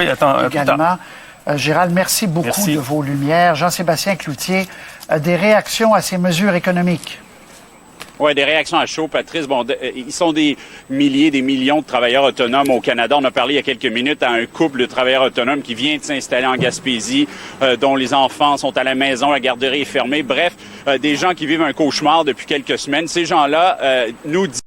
Oui, attends, également. Gérald, merci beaucoup de vos lumières. Jean-Sébastien Cloutier, des réactions à ces mesures économiques? Oui, des réactions à chaud, Patrice. Bon, ils sont des milliers, des millions de travailleurs autonomes au Canada. On a parlé il y a quelques minutes à un couple de travailleurs autonomes qui vient de s'installer en Gaspésie, dont les enfants sont à la maison, la garderie est fermée. Bref, des gens qui vivent un cauchemar depuis quelques semaines. Ces gens-là nous disent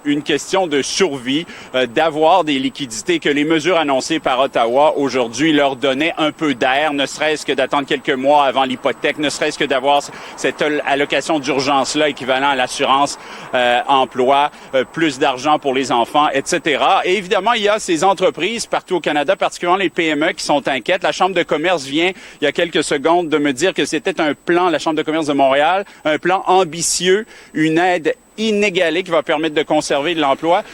une question de survie, d'avoir des liquidités, que les mesures annoncées par Ottawa aujourd'hui leur donnaient un peu d'air, ne serait-ce que d'attendre quelques mois avant l'hypothèque, ne serait-ce que d'avoir cette allocation d'urgence-là équivalent à l'assurance emploi, plus d'argent pour les enfants, etc. Et évidemment, il y a ces entreprises partout au Canada, particulièrement les PME, qui sont inquiètes. La Chambre de commerce vient, il y a quelques secondes, de me dire que c'était un plan, la Chambre de commerce de Montréal, un plan ambitieux, une aide inégalé qui va permettre de conserver de l'emploi.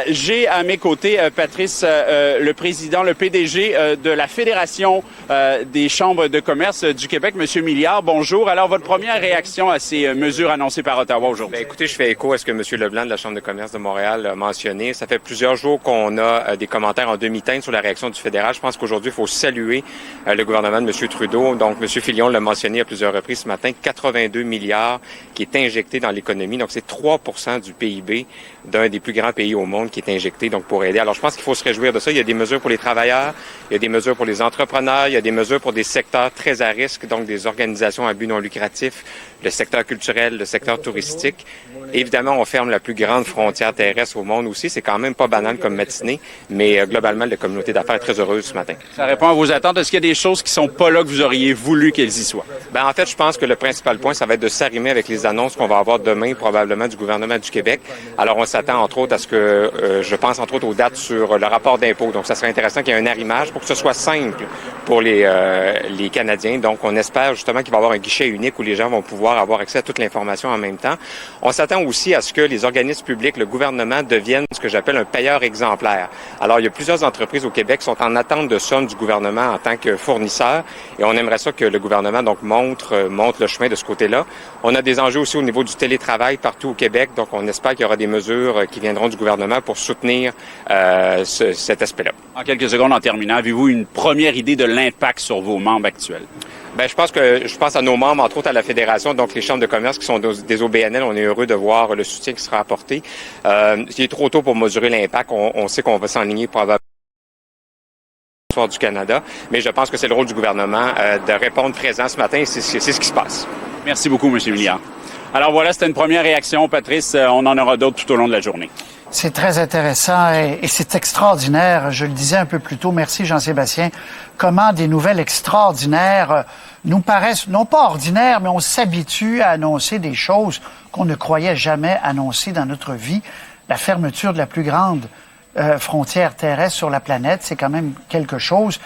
J'ai à mes côtés Patrice, le président, le PDG de la Fédération des chambres de commerce du Québec, Monsieur Milliard. Bonjour. Alors, votre première réaction à ces mesures annoncées par Ottawa aujourd'hui? Bien, écoutez, je fais écho à ce que Monsieur Leblanc de la Chambre de commerce de Montréal a mentionné. Ça fait plusieurs jours qu'on a des commentaires en demi-teinte sur la réaction du fédéral. Je pense qu'aujourd'hui, il faut saluer le gouvernement de Monsieur Trudeau. Donc, Monsieur Filion l'a mentionné à plusieurs reprises ce matin, 82 milliards qui est injecté dans l'économie. Donc, c'est 3% du PIB d'un des plus grands pays au monde qui est injecté donc pour aider. Alors, je pense qu'il faut se réjouir de ça. Il y a des mesures pour les travailleurs, il y a des mesures pour les entrepreneurs, il y a des mesures pour des secteurs très à risque, donc des organisations à but non lucratif, le secteur culturel, le secteur touristique. Évidemment, on ferme la plus grande frontière terrestre au monde aussi. C'est quand même pas banal comme matinée, mais globalement, la communauté d'affaires est très heureuse ce matin. Ça répond à vos attentes. Est-ce qu'il y a des choses qui sont pas là que vous auriez voulu qu'elles y soient? Ben, en fait, je pense que le principal point, ça va être de s'arrimer avec les annonces qu'on va avoir demain, probablement, du gouvernement du Québec. Alors, on s'attend, entre autres, à ce que, je pense, entre autres, aux dates sur le rapport d'impôt. Donc, ça serait intéressant qu'il y ait un arrimage pour que ce soit simple pour les Canadiens. Donc, on espère justement qu'il va y avoir un guichet unique où les gens vont pouvoir avoir accès à toute l'information en même temps. On s'attend aussi à ce que les organismes publics, le gouvernement, deviennent ce que j'appelle un payeur exemplaire. Alors, il y a plusieurs entreprises au Québec qui sont en attente de sommes du gouvernement en tant que fournisseur et on aimerait ça que le gouvernement donc montre le chemin de ce côté-là. On a des enjeux aussi au niveau du télétravail partout au Québec, donc on espère qu'il y aura des mesures qui viendront du gouvernement pour soutenir cet aspect-là. En quelques secondes, en terminant, avez-vous une première idée de l'impact sur vos membres actuels? Ben, je pense à nos membres, entre autres à la Fédération, donc les chambres de commerce qui sont des OBNL. On est heureux de voir le soutien qui sera apporté. Il est trop tôt pour mesurer l'impact. On sait qu'on va s'enligner probablement du Canada, mais je pense que c'est le rôle du gouvernement de répondre présent ce matin et c'est ce qui se passe. Merci beaucoup, M. Milliard. Alors voilà, c'était une première réaction, Patrice. On en aura d'autres tout au long de la journée. C'est très intéressant et c'est extraordinaire. Je le disais un peu plus tôt. Merci, Jean-Sébastien. Comment des nouvelles extraordinaires nous paraissent, non pas ordinaires, mais on s'habitue à annoncer des choses qu'on ne croyait jamais annoncer dans notre vie. La fermeture de la plus grande frontière terrestre sur la planète, c'est quand même quelque chose.